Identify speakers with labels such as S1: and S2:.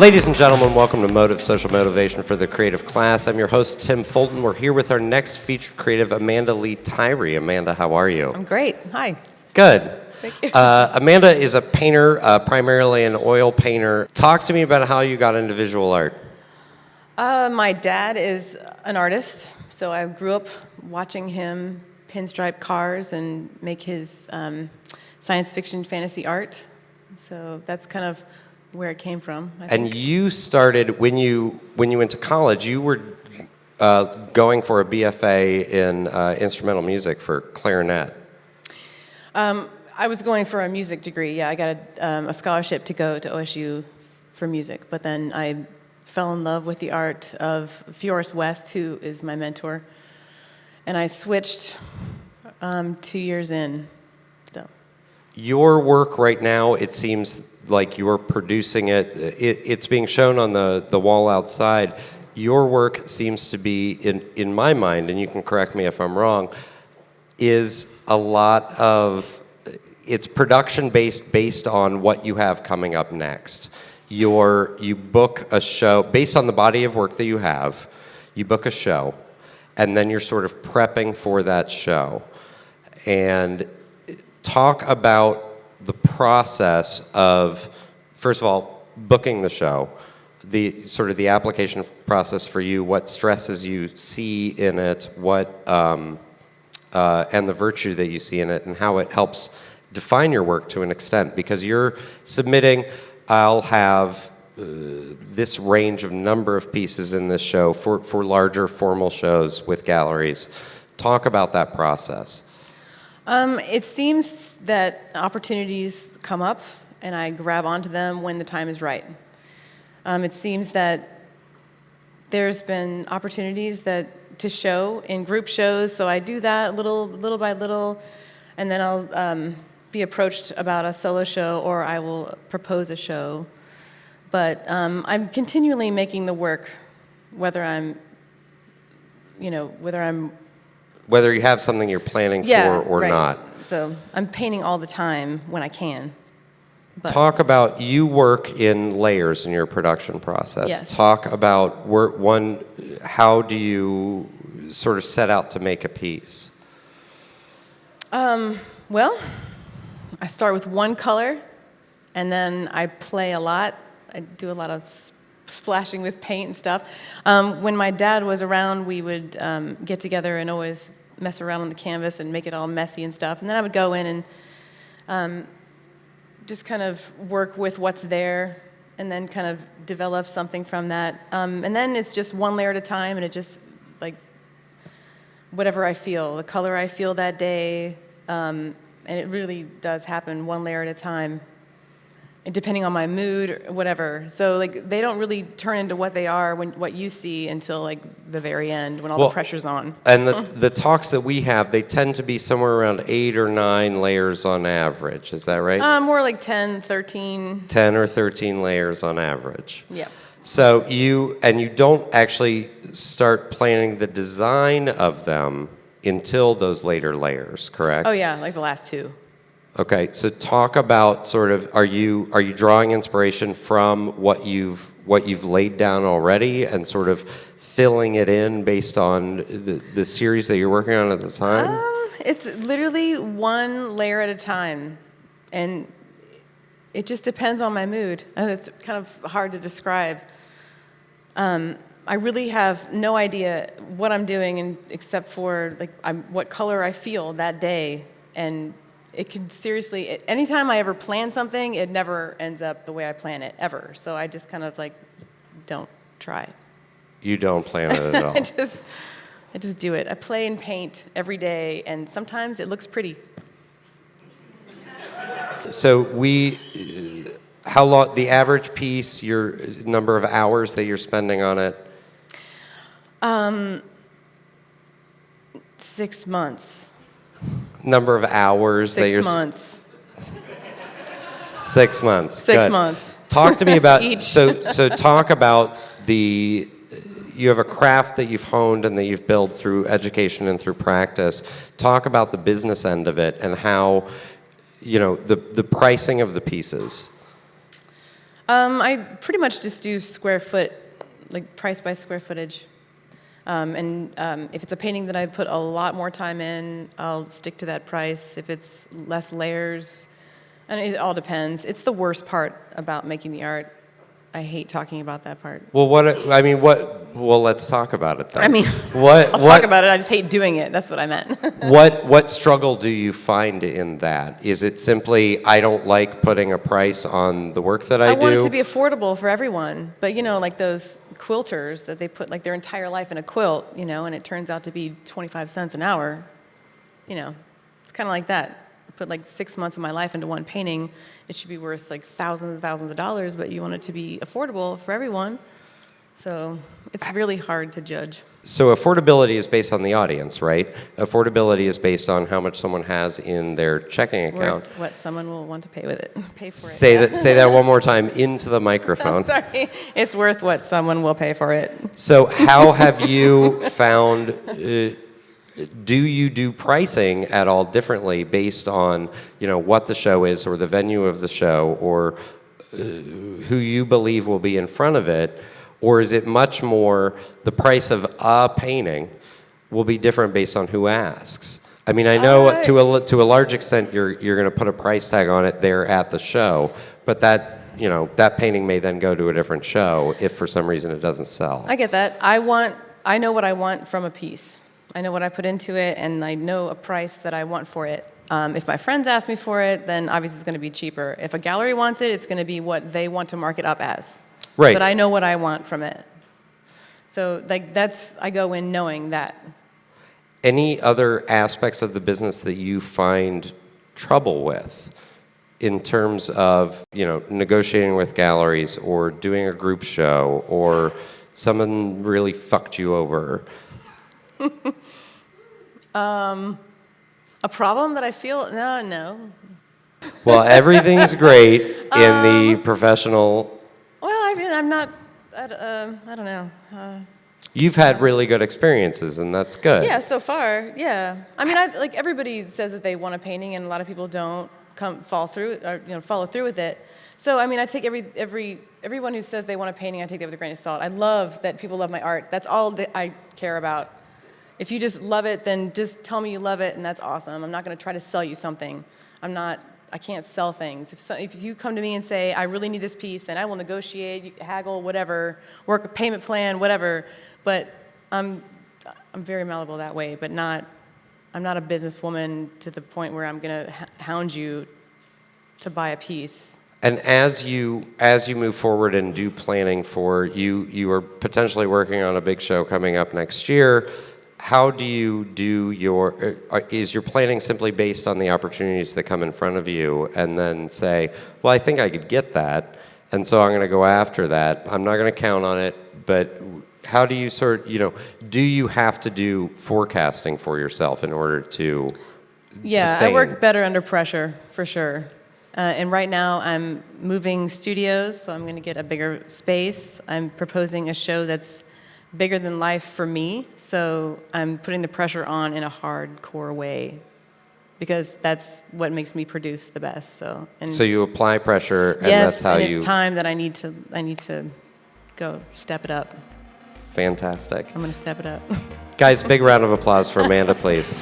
S1: Ladies and gentlemen, welcome to Motive Social Motivation for the Creative Class. I'm your host, Tim Fulton. We're here with our next featured creative, Amandda Leigh Tirey. Amandda, how are you?
S2: I'm great. Hi.
S1: Good.
S2: Thank you.
S1: Amandda is a painter, primarily an oil painter. Talk to me about how you got into visual art.
S2: My dad is an artist, so I grew up watching him pinstripe cars and make his science fiction fantasy art. So that's kind of where it came from, I think.
S1: And you started, when you went to college, you were going for a BFA in instrumental music for clarinet.
S2: I was going for a music degree. Yeah, I got a scholarship to go to OSU for music, but then I fell in love with the art of Fioris West, who is my mentor, and I switched 2 years in. So
S1: Your work right now, it seems like you're producing it. It's being shown on the wall outside. Your work seems to be, in my mind, and you can correct me if I'm wrong, is a lot of, it's production based on what you have coming up next. You book a show, based on the body of work that you have, you book a show, and then you're sort of prepping for that show. And talk about the process of, first of all, booking the show, the sort of the application process for you, what stresses you see in it, what and the virtue that you see in it, and how it helps define your work to an extent. Because you're submitting, I'll have this range of number of pieces in this show for larger formal shows with galleries. Talk about that process.
S2: it seems that opportunities come up, and I grab onto them when the time is right. It seems that there's been opportunities to show in group shows, so I do that little by little, and then I'll be approached about a solo show, or I will propose a show. But I'm continually making the work, whether
S1: Whether you have something you're planning for or
S2: right.
S1: not.
S2: So I'm painting all the time when I can. But
S1: Talk about, you work in layers in your production process.
S2: Yes.
S1: Talk about, how do you sort of set out to make a piece?
S2: Well, I start with one color, and then I play a lot. I do a lot of splashing with paint and stuff. When my dad was around, we would get together and always mess around on the canvas and make it all messy and stuff. And then I would go in and just kind of work with what's there, and then kind of develop something from that. And then it's just one layer at a time, and it just, like, whatever I feel, the color I feel that day, and it really does happen one layer at a time, and depending on my mood or whatever. So, like, they don't really turn into what they are, what you see, until, like, the very end, when all the pressure's on.
S1: And the talks that we have, they tend to be somewhere around 8 or 9 layers on average. Is that right?
S2: More like 10, 13.
S1: 10 or 13 layers on average.
S2: Yeah.
S1: So you don't actually start planning the design of them until those later layers, correct?
S2: Oh yeah, like the last two.
S1: Okay, so talk about sort of, are you drawing inspiration from what you've laid down already and sort of filling it in based on the series that you're working on at the time?
S2: It's literally one layer at a time, and it just depends on my mood, and it's kind of hard to describe. I really have no idea what I'm doing, except for what color I feel that day, and it can seriously, anytime I ever plan something, it never ends up the way I plan it, ever. So I just kind of don't try.
S1: You don't plan it at all.
S2: I just do it. I play and paint every day, and sometimes it looks pretty.
S1: So how long, the average piece, your number of hours that you're spending on it?
S2: 6 months.
S1: Number of hours that you're...
S2: 6 months.
S1: 6 months.
S2: 6
S1: Good.
S2: months.
S1: Talk to me about...
S2: Each.
S1: So talk about you have a craft that you've honed and that you've built through education and through practice. Talk about the business end of it and how, the pricing of the pieces.
S2: I pretty much just do square foot, like price by square footage. If it's a painting that I put a lot more time in, I'll stick to that price. If it's less layers, and it all depends. It's the worst part about making the art. I hate talking about that part.
S1: Well, well, let's talk about it then.
S2: I mean,
S1: I'll
S2: talk about it. I just hate doing it. That's what I meant.
S1: What struggle do you find in that? Is it simply, I don't like putting a price on the work that I do?
S2: I want it to be affordable for everyone. But, like those quilters that they put like their entire life in a quilt, and it turns out to be 25 cents an hour, it's kind of like that. I put like 6 months of my life into one painting. It should be worth like thousands and thousands of dollars, but you want it to be affordable for everyone. So it's really hard to judge.
S1: So affordability is based on the audience, right? Affordability is based on how much someone has in their checking account.
S2: Worth what someone will want to pay with it. Pay for it.
S1: Say that one more time into the microphone.
S2: Sorry. It's worth what someone will pay for it.
S1: So how have you found, do you do pricing at all differently based on, what the show is or the venue of the show or who you believe will be in front of it? Or is it much more the price of a painting will be different based on who asks? I mean, I know to a large extent you're going to put a price tag on it there at the show, but that painting may then go to a different show if for some reason it doesn't sell.
S2: I get that. I know what I want from a piece. I know what I put into it, and I know a price that I want for it. If my friends ask me for it, then obviously it's going to be cheaper. If a gallery wants it, it's going to be what they want to mark it up as.
S1: Right.
S2: But I know what I want from it. So I go in knowing that.
S1: Any other aspects of the business that you find trouble with in terms of, negotiating with galleries or doing a group show or someone really fucked you over?
S2: A problem that I feel? No.
S1: Well, everything's great in the professional.
S2: Well, I mean, I'm not, I don't know.
S1: You've had really good experiences, and that's good.
S2: Yeah, so far, yeah. I mean, everybody says that they want a painting, and a lot of people don't follow through with it. So, I mean, I take everyone who says they want a painting, I take that with a grain of salt. I love that people love my art. That's all that I care about. If you just love it, then just tell me you love it, and that's awesome. I'm not going to try to sell you something. I can't sell things. If you come to me and say, I really need this piece, then I will negotiate, haggle, whatever, work a payment plan, whatever. But I'm very malleable that way, but I'm not a businesswoman to the point where I'm going to hound you to buy a piece.
S1: And as you move forward and do planning for, you are potentially working on a big show coming up next year. How do you do is your planning simply based on the opportunities that come in front of you and then say, well, I think I could get that, and so I'm going to go after that. I'm not going to count on it, but how do you do you have to do forecasting for yourself in order to sustain?
S2: I work better under pressure, for sure. And right now I'm moving studios, so I'm going to get a bigger space. I'm proposing a show that's bigger than life for me, so I'm putting the pressure on in a hardcore way because that's what makes me produce the best. So
S1: you apply pressure, and
S2: yes,
S1: that's how
S2: and it's time that I need to go step it up.
S1: Fantastic.
S2: I'm going to step it up.
S1: Guys, big round of applause for Amandda, please.